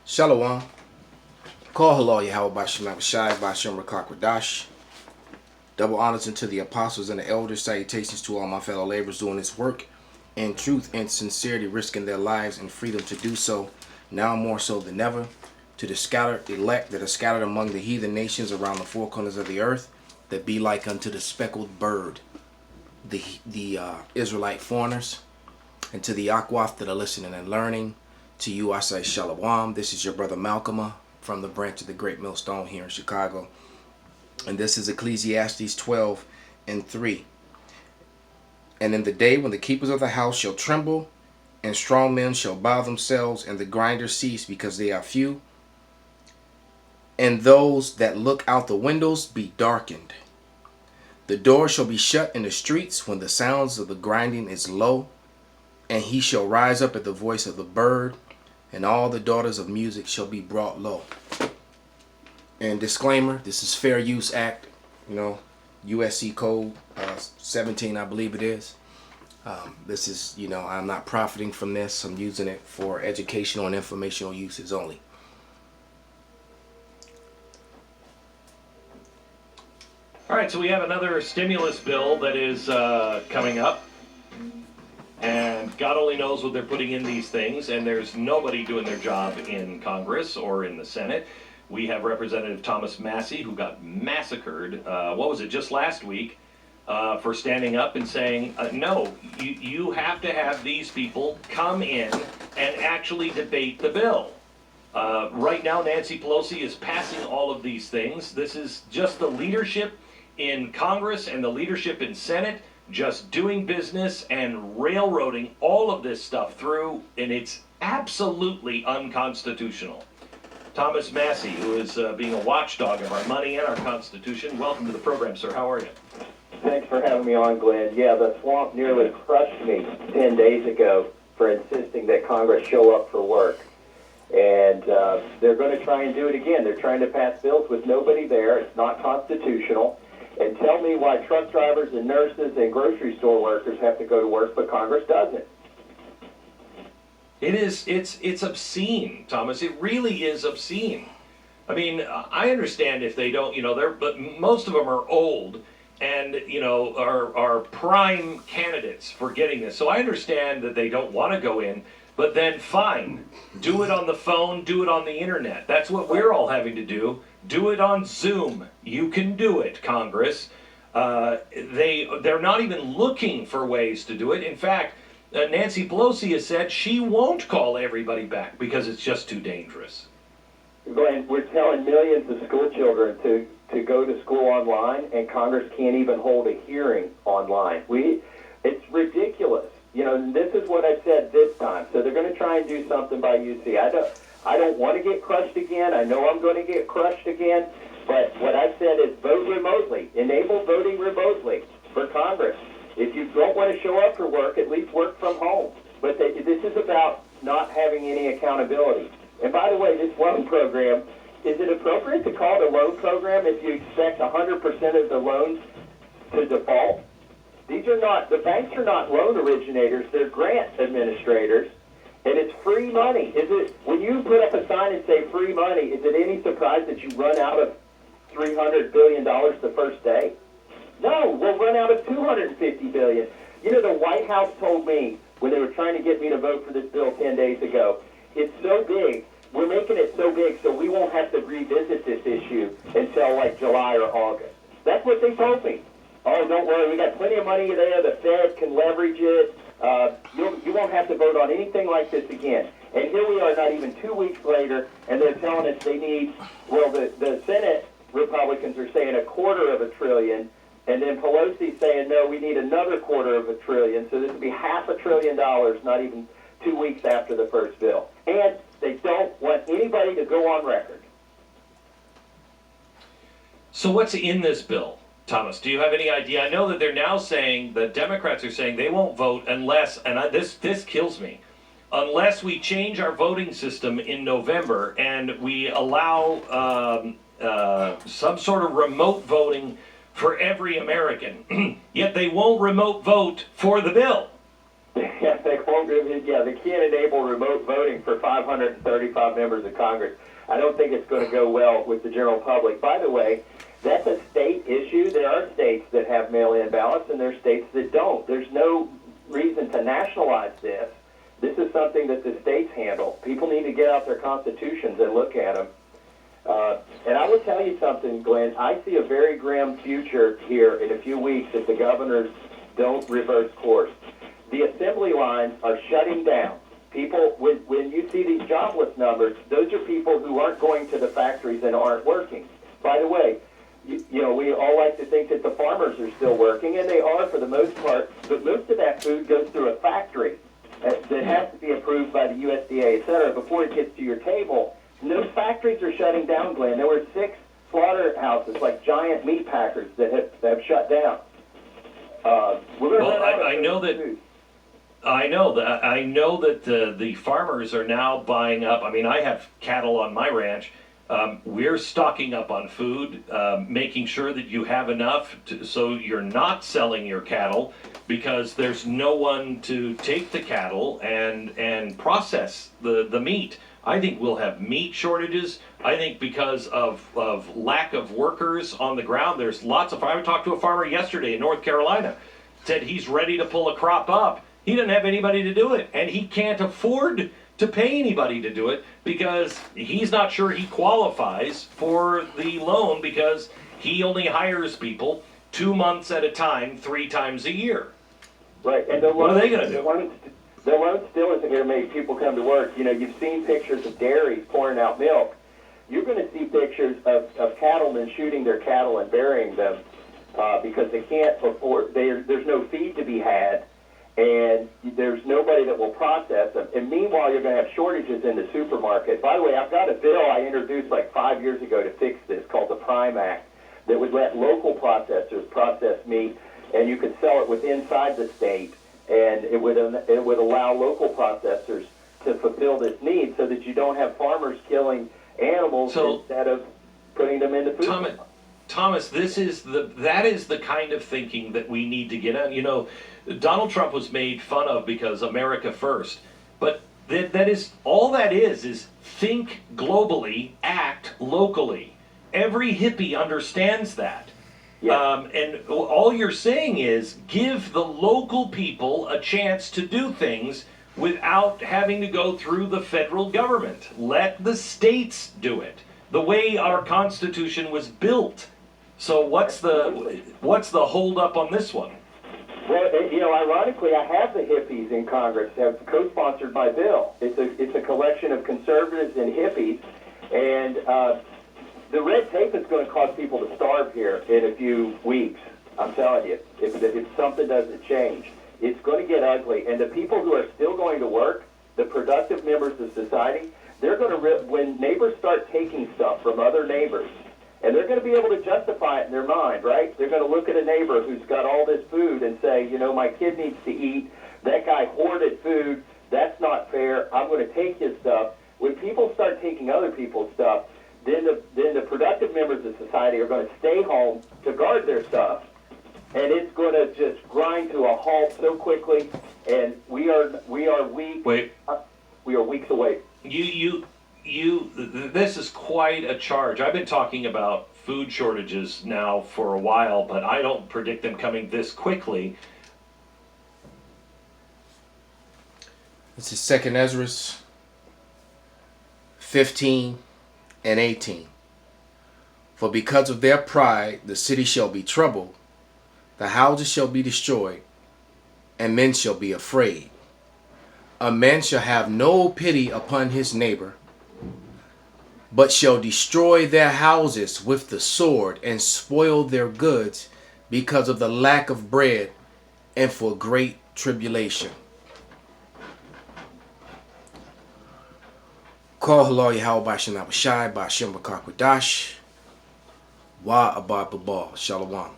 Shalom. Call hello Yahweh Bashem Abishai Bashem Rakakwadash. Double honors unto the apostles and the elders. Salutations to all my fellow laborers doing this work in truth and sincerity, risking their lives and freedom to do so, now more so than ever. To the scattered elect that are scattered among the heathen nations around the four corners of the earth, that be like unto the speckled bird, the Israelite foreigners, and to the Akwaf that are listening and learning. To you I say Shalom. This is your brother Malcolm from the branch of the Great Millstone here in Chicago. And this is Ecclesiastes 12:3. And in the day when the keepers of the house shall tremble, and strong men shall bow themselves, and the grinders cease because they are few, and those that look out the windows be darkened. The door shall be shut in the streets when the sounds of the grinding is low, and he shall rise up at the voice of the bird, and all the daughters of music shall be brought low. And disclaimer, this is Fair Use Act, USC Code 17, I believe it is. This is, I'm not profiting from this. I'm using it for educational and informational uses only. All right, so we have another stimulus bill that is coming up. And God only knows what they're putting in these things, and there's nobody doing their job in Congress or in the Senate. We have Representative Thomas Massie, who got massacred, just last week, for standing up and saying, no, you have to have these people come in and actually debate the bill. Right now, Nancy Pelosi is passing all of these things. This is just the leadership in Congress and the leadership in Senate just doing business and railroading all of this stuff through, and it's absolutely unconstitutional. Thomas Massie, who is being a watchdog of our money and our Constitution, welcome to the program, sir. How are you? Thanks for having me on, Glenn. Yeah, the swamp nearly crushed me 10 days ago for insisting that Congress show up for work. And they're going to try and do it again. They're trying to pass bills with nobody there. It's not constitutional. And tell me why truck drivers and nurses and grocery store workers have to go to work, but Congress doesn't. It's obscene, Thomas. It really is obscene. I mean, I understand if they don't, but most of them are old and, are prime candidates for getting this. So I understand that they don't want to go in, but then fine. Do it on the phone, do it on the internet. That's what we're all having to do. Do it on Zoom. You can do it, Congress. They're not even looking for ways to do it. In fact, Nancy Pelosi has said she won't call everybody back because it's just too dangerous. Glenn, we're telling millions of school children to go to school online, and Congress can't even hold a hearing online. It's ridiculous. This is what I said this time. So they're going to try and do something by UC. I don't want to get crushed again. I know I'm going to get crushed again. But what I've said is vote remotely. Enable voting remotely for Congress. If you don't want to show up for work, at least work from home. But this is about not having any accountability. And by the way, this loan program, is it appropriate to call it a loan program if you expect 100% of the loans to default? The banks are not loan originators, they're grant administrators, and it's free money. When you put up a sign and say free money, is it any surprise that you run out of $300 billion the first day? No, we'll run out of $250 billion. The White House told me when they were trying to get me to vote for this bill 10 days ago, it's so big, we're making it so big so we won't have to revisit this issue until like July or August. That's what they told me. Oh, don't worry, we got plenty of money there, the Fed can leverage it, you won't have to vote on anything like this again. And here we are not even 2 weeks later, and they're telling us they need, the Senate Republicans are saying $250 billion, and then Pelosi's saying, no, we need another $250 billion, so this would be $500 billion, not even 2 weeks after the first bill. And they don't want anybody to go on record. So what's in this bill? Thomas, do you have any idea? I know that they're now saying, the Democrats are saying they won't vote unless, this kills me, unless we change our voting system in November and we allow some sort of remote voting for every American. Yet they won't remote vote for the bill. Yeah, they can't enable remote voting for 535 members of Congress. I don't think it's going to go well with the general public. By the way, that's a state issue. There are states that have mail-in ballots, and there are states that don't. There's no reason to nationalize this. This is something that the states handle. People need to get out their constitutions and look at them. And I will tell you something, Glenn. I see a very grim future here in a few weeks if the governors don't reverse course. The assembly lines are shutting down. People, when you see these jobless numbers, those are people who aren't going to the factories and aren't working. By the way, you know, we all like to think that the farmers are still working, and they are for the most part, but most of that food goes through a factory that has to be approved by the USDA, et cetera, before it gets to your table. And those factories are shutting down, Glenn. There were 6 slaughterhouses, like giant meat packers, that have shut down. I know that. I know that the farmers are now buying up. I mean, I have cattle on my ranch. We're stocking up on food, making sure that you have enough so you're not selling your cattle, because there's no one to take the cattle and process the meat. I think we'll have meat shortages. I think because of lack of workers on the ground, there's lots of. I talked to a farmer yesterday in North Carolina, said he's ready to pull a crop up. He doesn't have anybody to do it, and he can't afford to pay anybody to do it because he's not sure he qualifies for the loan, because he only hires people 2 months at a time, 3 times a year. Right, and what are they going to do? The loan still isn't going to make people come to work. You know, you've seen pictures of dairies pouring out milk. You're going to see pictures of cattlemen shooting their cattle and burying them because they can't afford. There's no feed to be had, and there's nobody that will process them. And meanwhile, you're going to have shortages in the supermarket. By the way, I've got a bill I introduced like 5 years ago to fix this called the Prime Act that would let local processors process meat, and you could sell it inside the state, and it would allow local processors to fulfill this need so that you don't have farmers killing animals instead of putting them into food. Thomas, that is the kind of thinking that we need to get on. You know, Donald Trump was made fun of because America first, but that is all that is think globally, act locally. Every hippie understands that. Yeah. And all you're saying is give the local people a chance to do things without having to go through the federal government. Let the states do it, the way our Constitution was built. So what's the hold up on this one? Well, you know, ironically, I have the hippies in Congress have co-sponsored my bill. It's a collection of conservatives and hippies, and the red tape is going to cause people to starve here in a few weeks. I'm telling you, if something doesn't change, it's going to get ugly. And the people who are still going to work, the productive members of society, they're going to, when neighbors start taking stuff from other neighbors, and they're going to be able to justify it in their mind, right? They're going to look at a neighbor who's got all this food and say, you know, my kid needs to eat. That guy hoarded food. That's not fair. I'm going to take his stuff. When people start taking other people's stuff, then the productive members of society are going to stay home to guard their stuff, and it's going to just grind to a halt so quickly. And we are weak. Wait. We are weeks away. This is quite a charge. I've been talking about food shortages now for a while, but I don't predict them coming this quickly. This is 2 Ezra 15 and 18. For because of their pride the city shall be troubled, the houses shall be destroyed, and men shall be afraid. A man shall have no pity upon his neighbor, but shall destroy their houses with the sword and spoil their goods because of the lack of bread and for great tribulation. Call halal Yahweh Bashim Abishai Bashim Rakakwadash Wa Abba Babal Shalom.